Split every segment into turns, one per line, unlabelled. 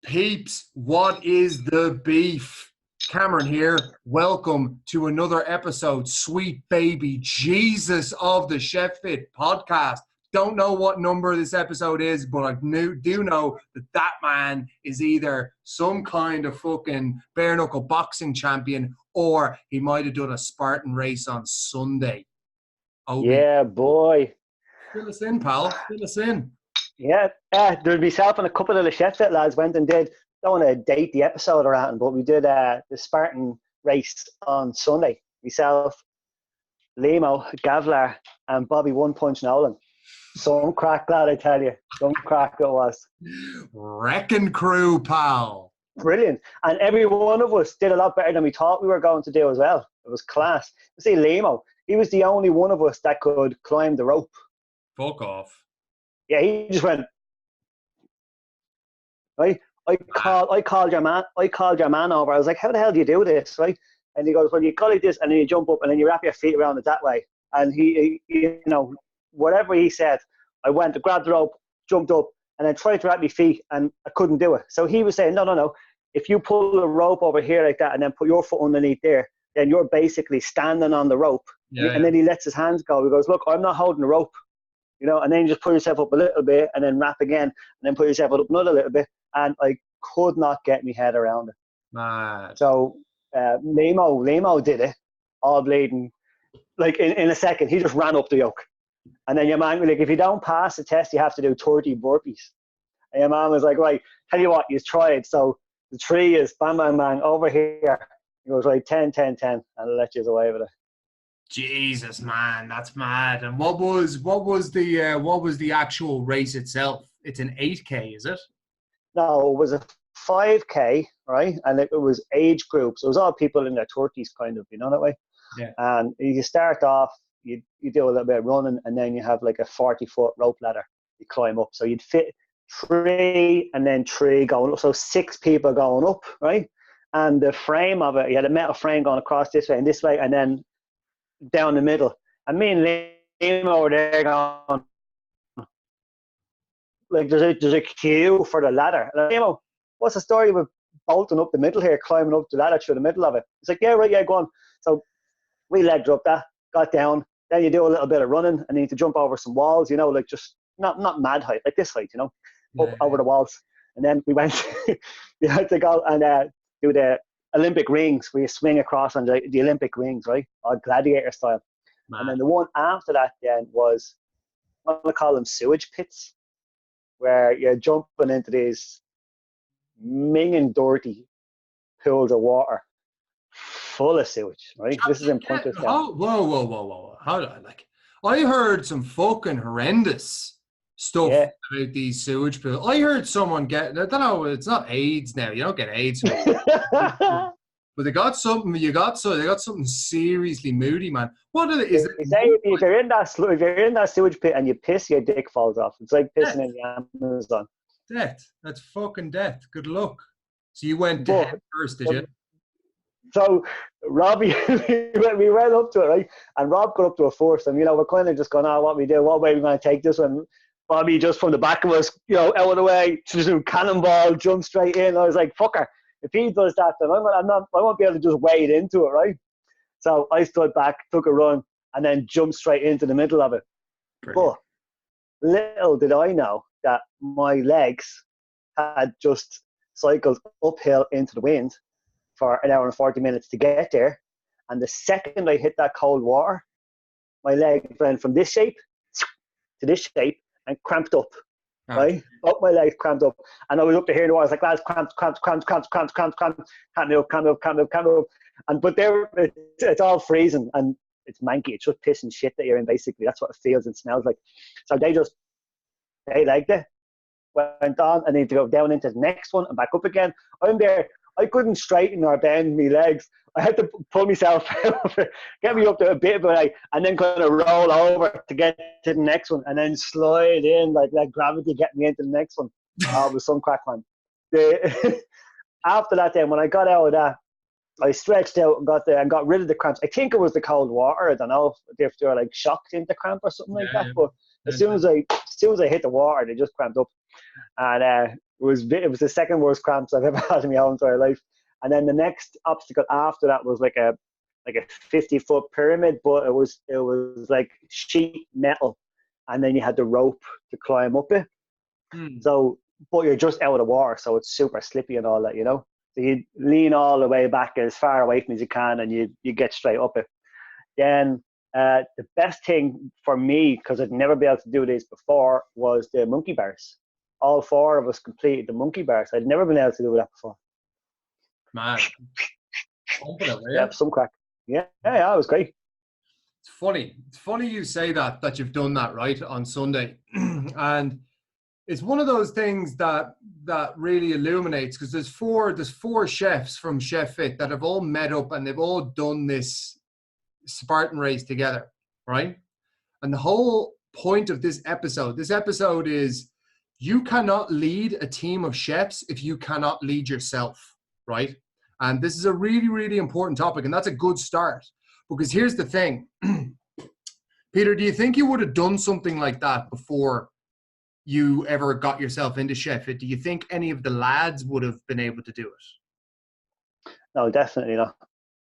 Peeps, what is the beef? Cameron here. Welcome to another episode, sweet baby Jesus of the Chef Fit podcast. Don't know what number this episode is, but I do know that man is either some kind of fucking bare knuckle boxing champion or he might have done a Spartan race on Sunday.
Obi. Yeah, boy.
Fill us in, pal. Fill us in.
Yeah, there's myself and a couple of the Chef Fit lads went and did, don't want to date the episode or anything, but we did the Spartan race on Sunday. Myself, Limo, Gavlar, and Bobby One Punch Nolan. Some crack, lad, I tell you. Some crack it was.
Wrecking crew, pal.
Brilliant. And every one of us did a lot better than we thought we were going to do as well. It was class. You see, Limo, he was the only one of us that could climb the rope.
Fuck off.
Yeah, he just went. Right, I called your man over. I was like, "How the hell do you do this?" Right, and he goes, "Well, you go like this, and then you jump up, and then you wrap your feet around it that way." And he whatever he said, I went to grab the rope, jumped up, and then tried to wrap my feet, and I couldn't do it. So he was saying, "No. If you pull the rope over here like that, and then put your foot underneath there, then you're basically standing on the rope."
Yeah.
And then he lets his hands go. He goes, "Look, I'm not holding the rope." And then you just pull yourself up a little bit and then wrap again and then put yourself up another little bit. And I could not get my head around it.
Mad.
So Limo did it, all bleeding. Like in a second, he just ran up the yoke. And then your man was like, if you don't pass the test, you have to do 30 burpees. And your man was like, right, tell you what, you tried. So the 3 is bang, bang, bang, over here. He goes, right, 10, 10, 10. And I'll let you away with it.
Jesus, man, that's mad. And what was the actual race itself? It's an 8K, is it?
No, it was a 5K, right? And it was age groups. It was all people in their 30s, kind of, that way.
Yeah.
And you start off, you do a little bit of running, and then you have like a 40-foot rope ladder. You climb up, so you'd fit 3 and then 3 going up, so 6 people going up, right? And the frame of it, you had a metal frame going across this way, and then down the middle, and me and Liam over there going like there's a queue for the ladder. And Liam, what's the story with bolting up the middle here, climbing up the ladder through the middle of it? It's like, yeah, right, yeah, go on. So we legged up that, got down. Then you do a little bit of running, and you need to jump over some walls, like just not mad height, like this height, over the walls. And then we went, we had to go and do the Olympic rings, where you swing across on the Olympic rings, right? Or gladiator style. Man. And then the one after that then was, I'm going to call them sewage pits, where you're jumping into these minging dirty pools of water full of sewage, right? This is in Punterstown.
Whoa. How do I heard some fucking horrendous stuff about these sewage pools. I heard someone I don't know, it's not AIDS now. You don't get AIDS. But they got something. They got something seriously moody, man. What are they?
If you're in that sewage pit and you piss, your dick falls off. It's like pissing in the Amazon.
Death. That's fucking death. Good luck. So you went head first, did you?
So Robbie, we went up to it, right? And Rob got up to it first, and we're kind of just going, what we do, what way we going to take this one. Bobby just from the back of us, out of the way, just do cannonball, jump straight in. I was like, fucker, if he does that, then I won't be able to just wade into it, right? So I stood back, took a run, and then jumped straight into the middle of it. Brilliant. But little did I know that my legs had just cycled uphill into the wind for an hour and 40 minutes to get there. And the second I hit that cold water, my leg went from this shape to this shape and cramped up, right? Both my legs cramped up. And I was up to here in the water. I was like, lads, cramps. Can't move. But it's all freezing and it's manky. It's just piss and shit that you're in, basically. That's what it feels and smells like. So they legged it, went on, and need to go down into the next one and back up again. I'm there. I couldn't straighten or bend my legs. I had to pull myself over, get me up to a bit of a way, and then kind of roll over to get to the next one, and then slide in, like let gravity get me into the next one. It was some crack, man. After that, then, when I got out of that, I stretched out and got rid of the cramps. I think it was the cold water. I don't know if they were like shocked into cramp or something like that. But as soon as I hit the water, they just cramped up. And it was the second worst cramps I've ever had in my whole entire life. And then the next obstacle after that was like a 50-foot pyramid, but it was like sheet metal, and then you had the rope to climb up it. So, but you're just out of the water, so it's super slippy and all that, you know. So you lean all the way back as far away from as you can, and you get straight up it. Then the best thing for me, because I'd never been able to do this before, was the monkey bars. All four of us completed the monkey bars. I'd never been able to do that before.
Man,
yeah, some crack. Yeah, it was great.
It's funny. It's funny you say that you've done that, right, on Sunday. And it's one of those things that really illuminates, because there's four chefs from Chef Fit that have all met up and they've all done this Spartan race together, right? And the whole point of this episode is you cannot lead a team of chefs if you cannot lead yourself, right? And this is a really, really important topic, and that's a good start. Because here's the thing. Peter, do you think you would have done something like that before you ever got yourself into Chef Fit? Do you think any of the lads would have been able to do it?
No, definitely not.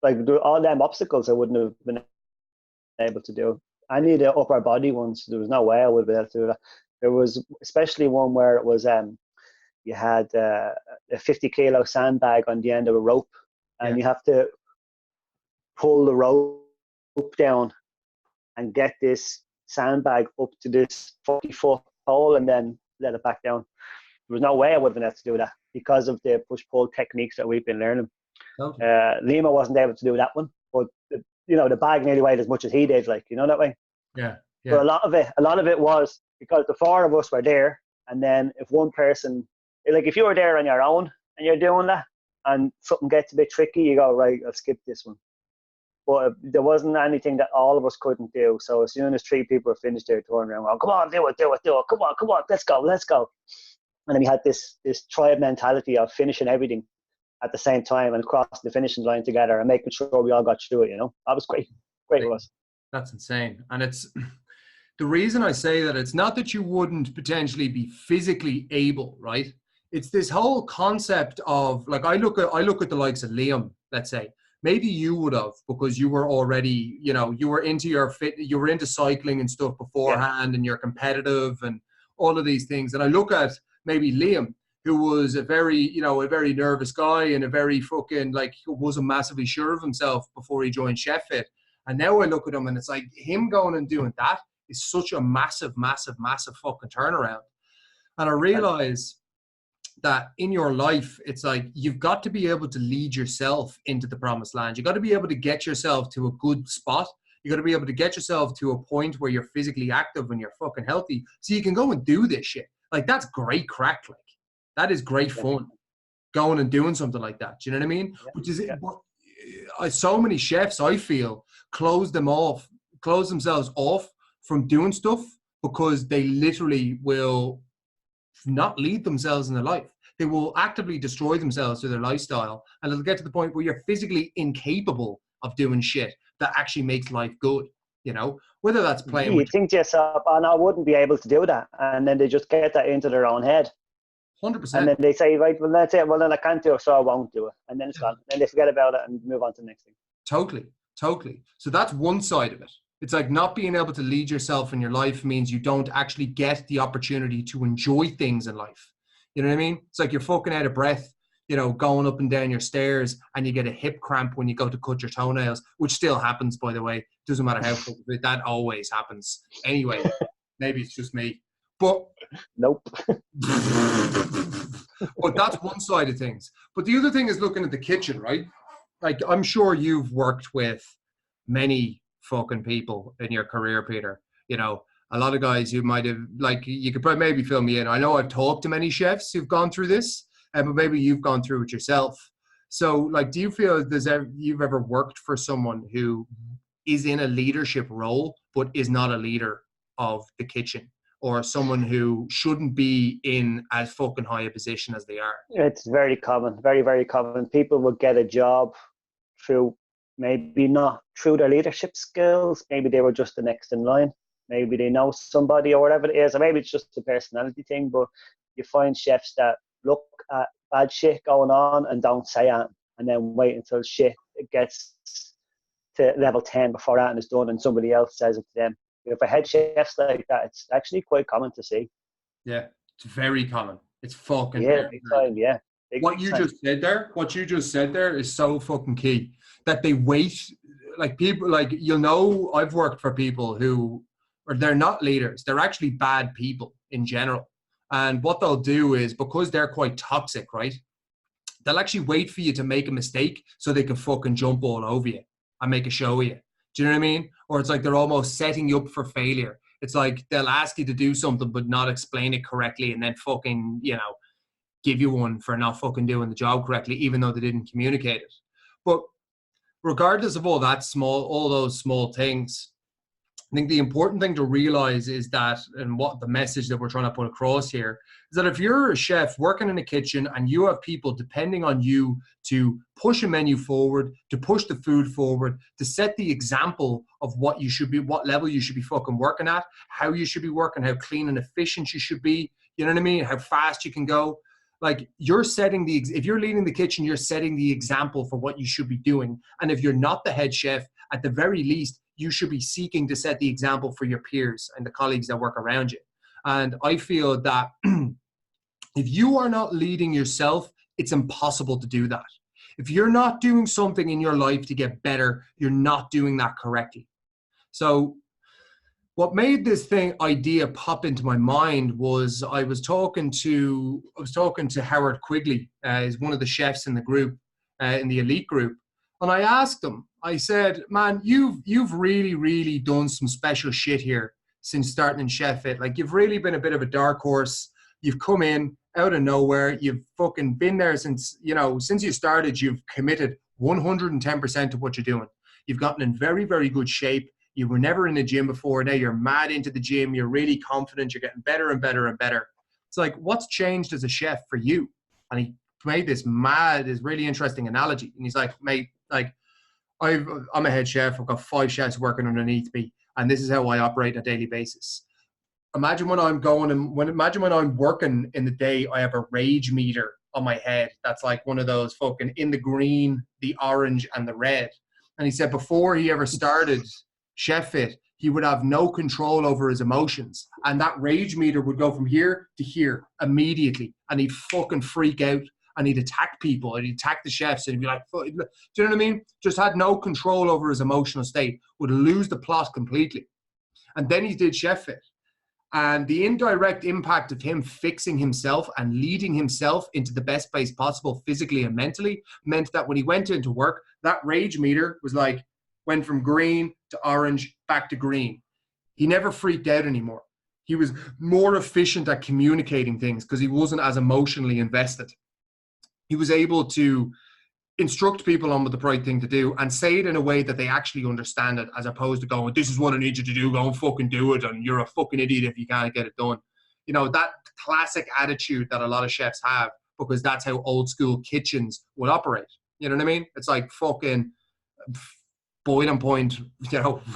Like all them obstacles I wouldn't have been able to do. I need the upper body ones. There was no way I would have been able to do that. There was especially one where it was you had a 50-kilo sandbag on the end of a rope, and you have to pull the rope down and get this sandbag up to this 40-foot pole and then let it back down. There was no way I would have been able to do that because of the push-pull techniques that we've been learning. Okay. Lima wasn't able to do that one, but the bag nearly weighed as much as he did, like, you know, that way.
Yeah.
But a lot of it was because the four of us were there, and then if one person, like if you were there on your own and you're doing that and something gets a bit tricky, you go, right, I'll skip this one. But there wasn't anything that all of us couldn't do. So as soon as three people were finished, they were turning around, well, come on, do it. Come on, let's go. And then we had this tribe mentality of finishing everything at the same time and crossing the finishing line together and making sure we all got through it, you know. That was great. Great it was.
That's insane. And it's the reason I say that, it's not that you wouldn't potentially be physically able, right? It's this whole concept of, like, I look at the likes of Liam, let's say. Maybe you would have, because you were already, you were into you were into cycling and stuff beforehand, and you're competitive and all of these things. And I look at maybe Liam, who was a very nervous guy and a very fucking, wasn't massively sure of himself before he joined Chef Fit. And now I look at him and it's like him going and doing that is such a massive, massive, massive fucking turnaround. And I realize that in your life, it's like you've got to be able to lead yourself into the promised land. You got to be able to get yourself to a good spot. You got to be able to get yourself to a point where you're physically active and you're fucking healthy, so you can go and do this shit. Like, that's great crack. Like, that is great fun, going and doing something like that. Do you know what I mean? Yeah. Which is so many chefs, I feel, close themselves off from doing stuff because they literally will not lead themselves in their life. They will actively destroy themselves through their lifestyle, and it'll get to the point where you're physically incapable of doing shit that actually makes life good, you know, whether that's playing.
You think to yourself, oh, no, I wouldn't be able to do that, and then they just get that into their own head.
100%.
And then they say, right, well, that's it. Well, then I can't do it, so I won't do it. And then it's gone. And they forget about it and move on to the next thing.
Totally. So that's one side of it. It's like not being able to lead yourself in your life means you don't actually get the opportunity to enjoy things in life. You know what I mean? It's like you're fucking out of breath, going up and down your stairs, and you get a hip cramp when you go to cut your toenails, which still happens, by the way. Doesn't matter how, that always happens. Anyway, maybe it's just me. But
nope.
But that's one side of things. But the other thing is looking at the kitchen, right? Like, I'm sure you've worked with many fucking people in your career, Peter. A lot of guys who might have, you could probably maybe fill me in. I know I've talked to many chefs who've gone through this, but maybe you've gone through it yourself. So, do you feel you've ever worked for someone who is in a leadership role but is not a leader of the kitchen, or someone who shouldn't be in as fucking high a position as they are?
It's very common, very, very common. People will get a job through, maybe not through their leadership skills, maybe they were just the next in line, maybe they know somebody or whatever it is, or maybe it's just a personality thing, but you find chefs that look at bad shit going on and don't say it, and then wait until shit gets to level 10 before that is done and somebody else says it to them. If I had chefs like that, it's actually quite common to see.
Yeah, it's very common. It's fucking
Yeah, big time. Yeah.
What you just said there is so fucking key. That they wait, like people, like you'll know. I've worked for people who, or they're not leaders. They're actually bad people in general. And what they'll do is, because they're quite toxic, right? They'll actually wait for you to make a mistake so they can fucking jump all over you and make a show of you. Do you know what I mean? Or it's like they're almost setting you up for failure. It's like they'll ask you to do something but not explain it correctly, and then fucking, give you one for not fucking doing the job correctly, even though they didn't communicate it. But regardless of all those small things, I think the important thing to realize is that, and what the message that we're trying to put across here, is that if you're a chef working in a kitchen and you have people depending on you to push a menu forward, to push the food forward, to set the example of what you should be, what level you should be fucking working at, how you should be working, how clean and efficient you should be, you know what I mean? How fast you can go. Like, you're setting if you're leading the kitchen, you're setting the example for what you should be doing. And if you're not the head chef, at the very least, you should be seeking to set the example for your peers and the colleagues that work around you. And I feel that if you are not leading yourself, it's impossible to do that. If you're not doing something in your life to get better, you're not doing that correctly. So what made this idea pop into my mind was I was talking to Howard Quigley, is one of the chefs in the group, in the elite group. And I asked him, I said, man, you've really, really done some special shit here since starting in Chef It. Like, you've really been a bit of a dark horse. You've come in out of nowhere. You've fucking been there since you started. You've committed 110% to what you're doing. You've gotten in very, very good shape. You were never in the gym before. Now you're mad into the gym. You're really confident. You're getting better and better and better. It's like, what's changed as a chef for you? And he made this really interesting analogy. And he's like, mate, like, I'm a head chef. I've got 5 chefs working underneath me, and this is how I operate on a daily basis. Imagine when I'm working in the day, I have a rage meter on my head. That's like one of those fucking in the green, the orange, and the red. And he said before he ever started Chef It, he would have no control over his emotions, and that rage meter would go from here to here immediately, and he'd fucking freak out. And he'd attack people, and he'd attack the chefs, and he'd be like, do you know what I mean? Just had no control over his emotional state, would lose the plot completely. And then he did Chef It. And the indirect impact of him fixing himself and leading himself into the best place possible physically and mentally meant that when he went into work, that rage meter went from green to orange, back to green. He never freaked out anymore. He was more efficient at communicating things because he wasn't as emotionally invested. He was able to instruct people on what the right thing to do and say it in a way that they actually understand it, as opposed to going, this is what I need you to do, go and fucking do it, and you're a fucking idiot if you can't get it done. That classic attitude that a lot of chefs have, because that's how old school kitchens would operate. You know what I mean? It's like fucking boiling point,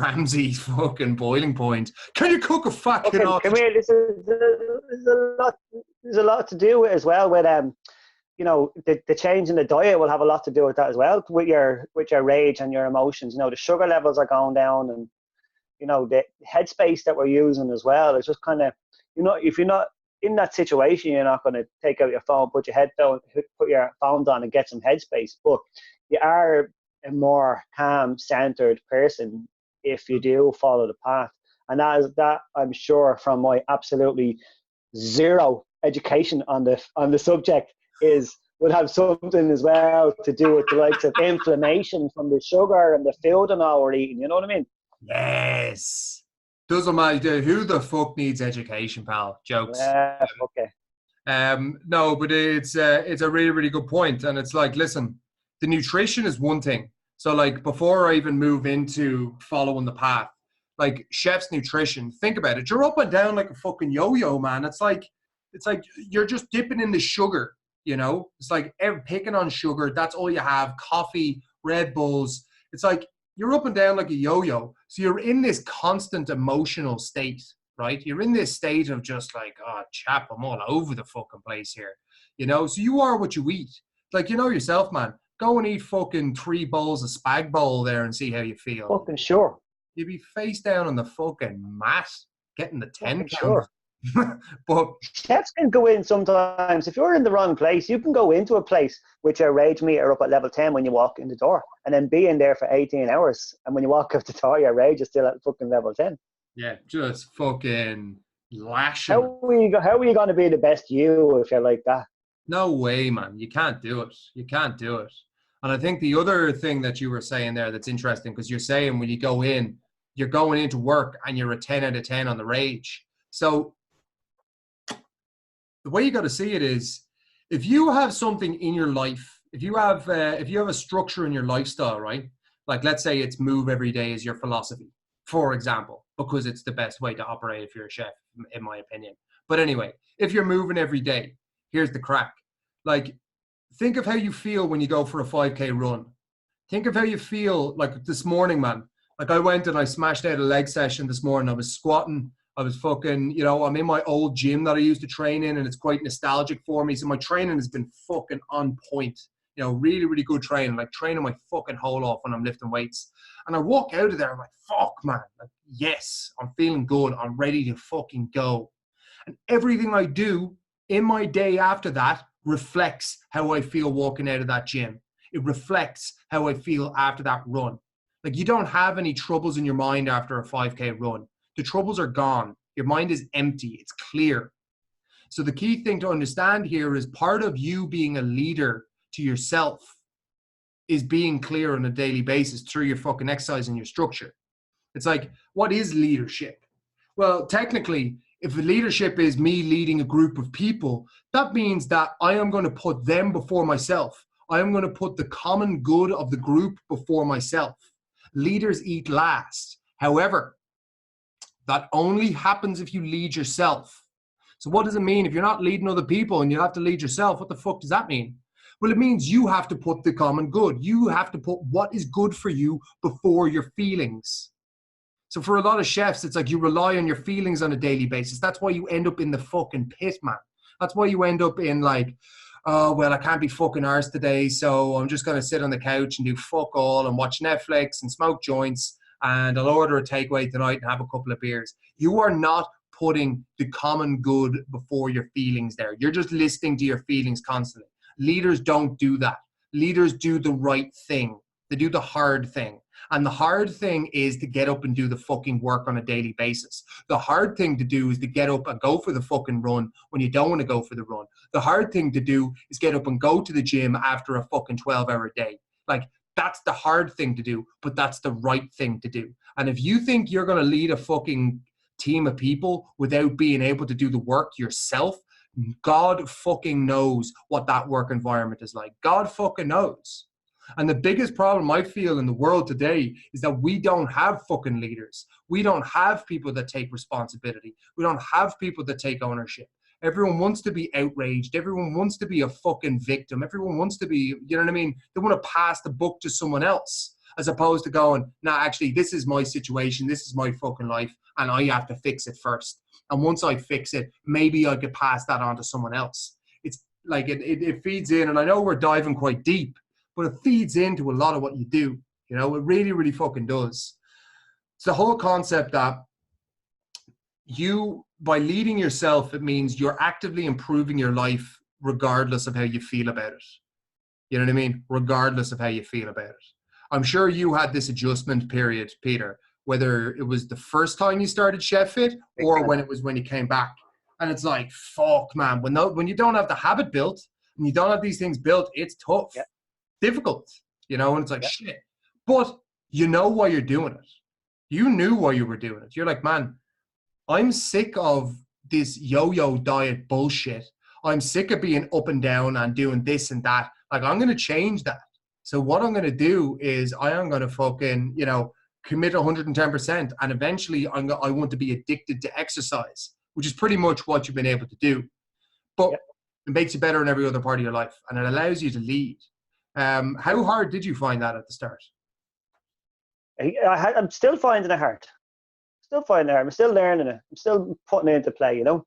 Ramsay's fucking boiling point. Can you cook a fucking
come here, there's a lot to do as well with the change in the diet will have a lot to do with that as well, with your rage and your emotions. The sugar levels are going down, and the headspace that we're using as well. It's just kind of, if you're not in that situation, you're not going to take out your phone, put your phone on and get some headspace. But you are a more calm, centered person if you do follow the path. And that I'm sure, from my absolutely zero education on the subject, would have something as well to do with the likes of inflammation from the sugar and the food and all we're eating. You know what I mean?
Yes. Doesn't matter who the fuck needs education, pal. Jokes.
Yeah, okay.
No, but it's a really, really good point. And it's like, listen, the nutrition is one thing. So like, before I even move into following the path, like chef's nutrition, think about it. You're up and down like a fucking yo-yo, man. It's like you're just dipping in the sugar. It's like picking on sugar. That's all you have. Coffee, Red Bulls. It's like you're up and down like a yo-yo. So you're in this constant emotional state, right? You're in this state of just like, oh, chap, I'm all over the fucking place here. you know? So you are what you eat. Like, you know yourself, man. Go and eat fucking 3 bowls of spag bowl there and see how you feel.
Fucking sure.
You'd be face down on the fucking mat, getting the 10
Fucking
count.
sure.
But
Chefs can go in sometimes. If you're in the wrong place, you can go into a place with your rage meter up at level 10 when you walk in the door, and then be in there for 18 hours. And when you walk out the door, your rage is still at fucking level 10.
yeah, just fucking lashing.
How are you going to be the best you if you're like that?
No way, man. You can't do it. You can't do it. And I think the other thing that you were saying there that's interesting, because you're saying when you go in, you're going into work and you're a 10 out of 10 on the rage. So the way you got to see it is, if you have something in your life, if you have a structure in your lifestyle, right? Like, let's say it's move every day is your philosophy, for example, because it's the best way to operate if you're a chef, in my opinion. But anyway, if you're moving every day, here's the crack. Like, think of how you feel when you go for a 5K run. Think of how you feel like this morning, man. Like, I went and I smashed out a leg session this morning. I was squatting. I was fucking, you know, I'm in my old gym that I used to train in, and it's quite nostalgic for me. So my training has been fucking on point. You know, really, really good training. Like, training my fucking hole off when I'm lifting weights. And I walk out of there, I'm like, fuck, man. Like, yes, I'm feeling good. I'm ready to fucking go. And everything I do in my day after that reflects how I feel walking out of that gym. It reflects how I feel after that run. Like, you don't have any troubles in your mind after a 5K run. The troubles are gone. Your mind is empty. It's clear. So the key thing to understand here is, part of you being a leader to yourself is being clear on a daily basis through your fucking exercise and your structure. It's like, what is leadership? Well, technically, if leadership is me leading a group of people, that means that I am going to put them before myself. I am going to put the common good of the group before myself. Leaders eat last. However, that only happens if you lead yourself. So what does it mean if you're not leading other people and you have to lead yourself? What the fuck does that mean? Well, it means you have to put the common good. You have to put what is good for you before your feelings. So for a lot of chefs, it's like you rely on your feelings on a daily basis. That's why you end up in the fucking pit, man. That's why you end up in like, oh, well, I can't be fucking arsed today, so I'm just going to sit on the couch and do fuck all and watch Netflix and smoke joints, and I'll order a takeaway tonight and have a couple of beers. You are not putting the common good before your feelings there. You're just listening to your feelings constantly. Leaders don't do that. Leaders do the right thing. They do the hard thing. And the hard thing is to get up and do the fucking work on a daily basis. The hard thing to do is to get up and go for the fucking run when you don't want to go for the run. The hard thing to do is get up and go to the gym after a fucking 12-hour day. Like, that's the hard thing to do, but that's the right thing to do. And if you think you're going to lead a fucking team of people without being able to do the work yourself, God fucking knows what that work environment is like. God fucking knows. And the biggest problem I feel in the world today is that we don't have fucking leaders. We don't have people that take responsibility. We don't have people that take ownership. Everyone wants to be outraged. Everyone wants to be a fucking victim. Everyone wants to be, you know what I mean? They want to pass the buck to someone else, as opposed to going, nah, actually, this is my situation. This is my fucking life, and I have to fix it first. And once I fix it, maybe I could pass that on to someone else. It's like it feeds in, and I know we're diving quite deep, but it feeds into a lot of what you do. You know, it really, really fucking does. It's the whole concept that you, by leading yourself, it means you're actively improving your life regardless of how you feel about it. You know what I mean? Regardless of how you feel about it. I'm sure you had this adjustment period, Peter, whether it was the first time you started Chef Fit or when it was when you came back. And it's like, fuck, man, when you don't have the habit built and you don't have these things built, it's tough. Yeah. Difficult, you know, and it's like, shit. But you know why you're doing it. You knew why you were doing it. You're like, man, I'm sick of this yo-yo diet bullshit. I'm sick of being up and down and doing this and that. Like, I'm going to change that. So what I'm going to do is I am going to fucking, you know, commit 110%. And eventually I want to be addicted to exercise, which is pretty much what you've been able to do. But it makes you better in every other part of your life. And it allows you to lead. How hard did you find that at the start?
I'm still finding it hard. I'm still learning it. I'm still putting it into play, you know?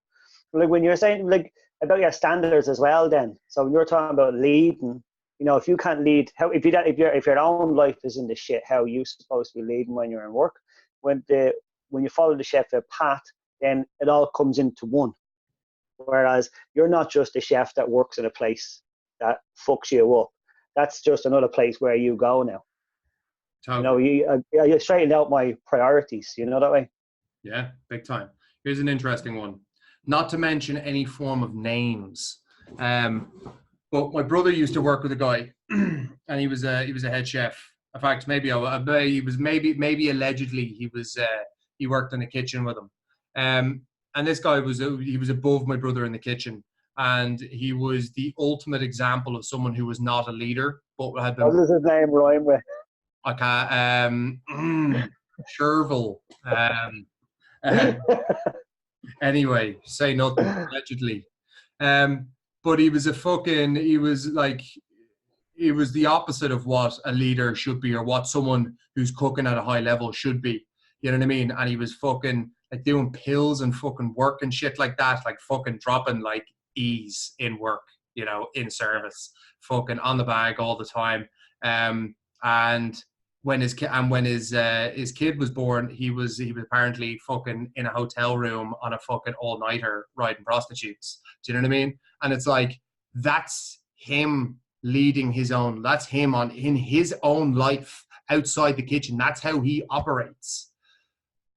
Like when you're saying, like, about your standards as well. Then, so when you're talking about leading, you know, if you can't lead, how if your own life is in the shit, how are you supposed to be leading when you're in work? When you follow the chef path, then it all comes into one. Whereas you're not just a chef that works in a place that fucks you up. That's just another place where you go now.
Totally.
You know, you straightened out my priorities. You know that way.
Yeah, big time. Here's an interesting one. Not to mention any form of names. But my brother used to work with a guy, and he was a head chef. In fact, maybe allegedly he worked in the kitchen with him. And this guy was above my brother in the kitchen, and he was the ultimate example of someone who was not a leader, but had been.
What does his name rhyme with?
Okay, Sherville. Anyway, say nothing, allegedly. But he was the opposite of what a leader should be, or what someone who's cooking at a high level should be. You know what I mean? And he was fucking like doing pills and fucking work and shit like that, like fucking dropping like E's in work, you know, in service, fucking on the bag all the time. And when his kid was born, he was apparently fucking in a hotel room on a fucking all-nighter riding prostitutes. Do you know what I mean? And it's like, that's him leading his own. That's him in his own life outside the kitchen. That's how he operates.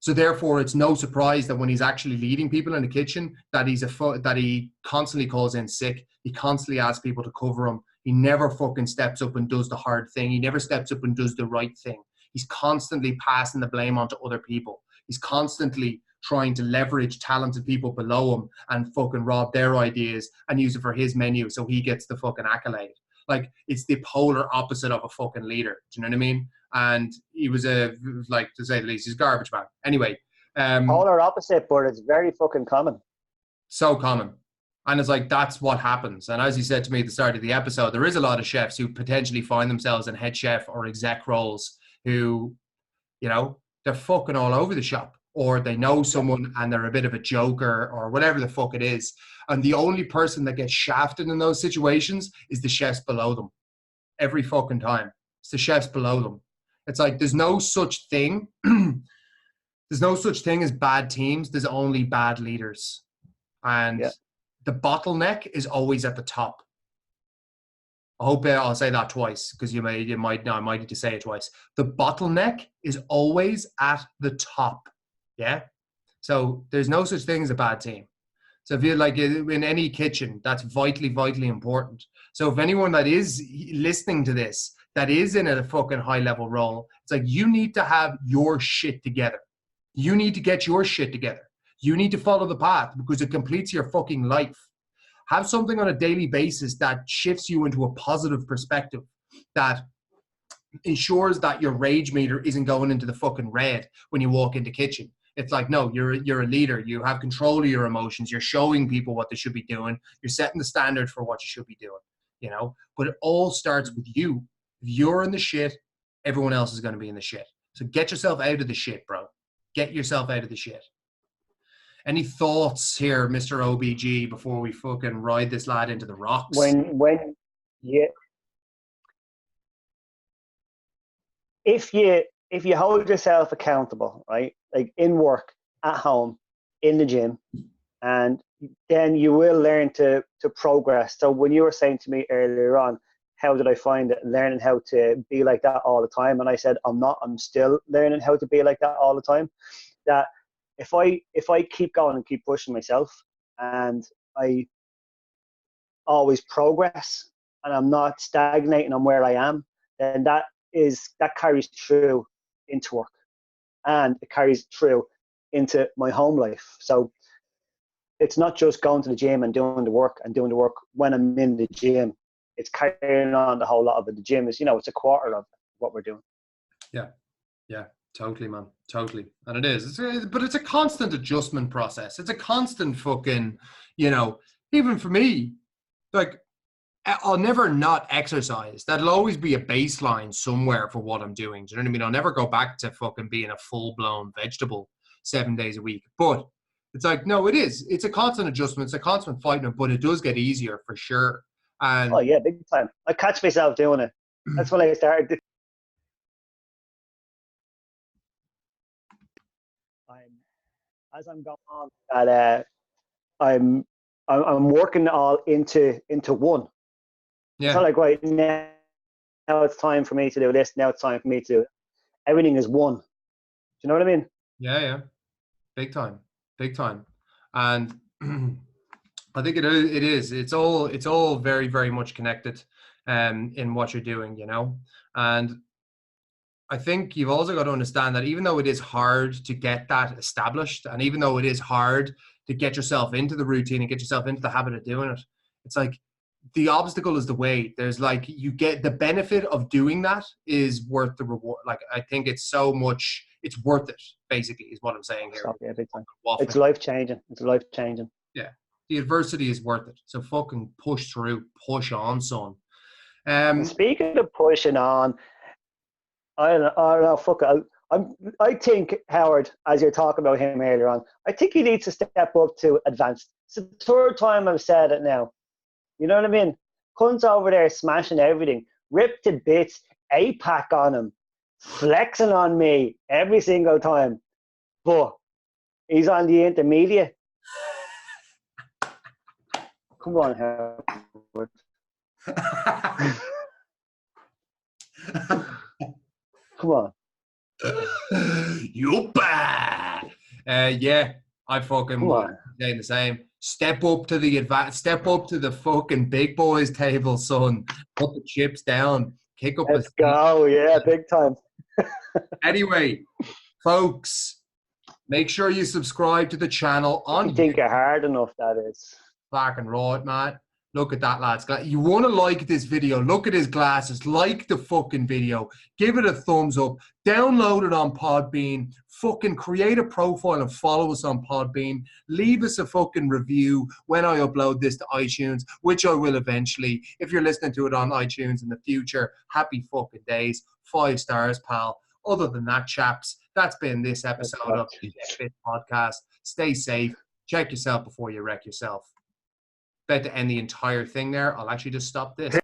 So therefore, it's no surprise that when he's actually leading people in the kitchen, that he constantly calls in sick. He constantly asks people to cover him. He never fucking steps up and does the hard thing. He never steps up and does the right thing. He's constantly passing the blame onto other people. He's constantly trying to leverage talented people below him and fucking rob their ideas and use it for his menu so he gets the fucking accolade. Like, it's the polar opposite of a fucking leader. Do you know what I mean? And he was like, to say the least, he's a garbage man. Anyway.
Polar opposite, but it's very fucking common.
So common. And it's like, that's what happens. And as he said to me at the start of the episode, there is a lot of chefs who potentially find themselves in head chef or exec roles who, you know, they're fucking all over the shop, or they know someone and they're a bit of a joker or whatever the fuck it is. And the only person that gets shafted in those situations is the chefs below them. Every fucking time. It's the chefs below them. It's like, there's no such thing. There's no such thing as bad teams. There's only bad leaders. And the bottleneck is always at the top. I hope I'll say that twice, because I might need to say it twice. The bottleneck is always at the top. Yeah. So there's no such thing as a bad team. So if you're like in any kitchen, that's vitally, vitally important. So if anyone that is listening to this, that is in a fucking high level role, it's like, you need to have your shit together. You need to get your shit together. You need to follow the path, because it completes your fucking life. Have something on a daily basis that shifts you into a positive perspective, that ensures that your rage meter isn't going into the fucking red when you walk into kitchen. It's like, no, you're a leader. You have control of your emotions. You're showing people what they should be doing. You're setting the standard for what you should be doing, you know? But it all starts with you. If you're in the shit, everyone else is going to be in the shit. So get yourself out of the shit, bro. Get yourself out of the shit. Any thoughts here, Mr. OBG, before we fucking ride this lad into the rocks?
If you hold yourself accountable, right, like in work, at home, in the gym, and then you will learn to progress. So when you were saying to me earlier on, how did I find it learning how to be like that all the time? And I said, I'm still learning how to be like that all the time. That if I keep going and keep pushing myself, and I always progress, and I'm not stagnating on where I am, then that carries through into work, and it carries through into my home life. So it's not just going to the gym and doing the work when I'm in the gym. It's carrying on the whole lot of it. The gym is, it's a quarter of what we're doing.
Yeah, totally, man. Totally. And it is. But it's a constant adjustment process. It's a constant fucking, even for me, like, I'll never not exercise. That'll always be a baseline somewhere for what I'm doing. Do you know what I mean? I'll never go back to fucking being a full-blown vegetable 7 days a week. But It's like, no, it is. It's a constant adjustment. It's a constant fighting, but it does get easier for sure.
Oh
And
yeah, big time. I catch myself doing it. That's when I started. I'm as I'm going on that I'm I'm working all into one. It's not
yeah,
like right now it's time for me to do this. Now it's time for me to do it. Everything is one. Do you know what I mean?
yeah, yeah. Big time, big time. And I think it is. It is. It's all very, very much connected, in what you're doing. And I think you've also got to understand that even though it is hard to get that established, and even though it is hard to get yourself into the routine and get yourself into the habit of doing it, it's like the obstacle is the way. There's like you get the benefit of doing that is worth the reward. Like I think it's so much, it's worth it. Basically, is what I'm saying here.
Stop, yeah, big time. It's
Waffling.
life changing. It's life changing.
Yeah, the adversity is worth it. So fucking push through, push on, son.
And
Um,
speaking of pushing on, I don't know, fuck it. I think Howard, as you're talking about him earlier on, I think he needs to step up to advanced. It's the third time I've said it now. You know what I mean? Cunt's over there smashing everything, ripped to bits, 8-pack on him, flexing on me every single time. But he's on the intermediate. Come on, Howard. Come on.
Yuppie! Yeah, I fucking
Come
would
on.
say the same. Step up to the step up to the fucking big boys table, son. Put the chips down. Kick up a
Let's
seat.
go. Yeah, big time.
Anyway, folks, make sure you subscribe to the channel on
You think
YouTube.
you're hard enough, that is.
Fucking right, man. Look at that, lads. You want to like this video, look at his glasses, like the fucking video, give it a thumbs up, download it on Podbean, fucking create a profile and follow us on Podbean, leave us a fucking review when I upload this to iTunes, which I will eventually. If you're listening to it on iTunes in the future, happy fucking days. 5 stars, pal. Other than that, chaps, that's been this episode of the Get Fit Podcast. Stay safe. Check yourself before you wreck yourself. About to end the entire thing there. I'll actually just stop this.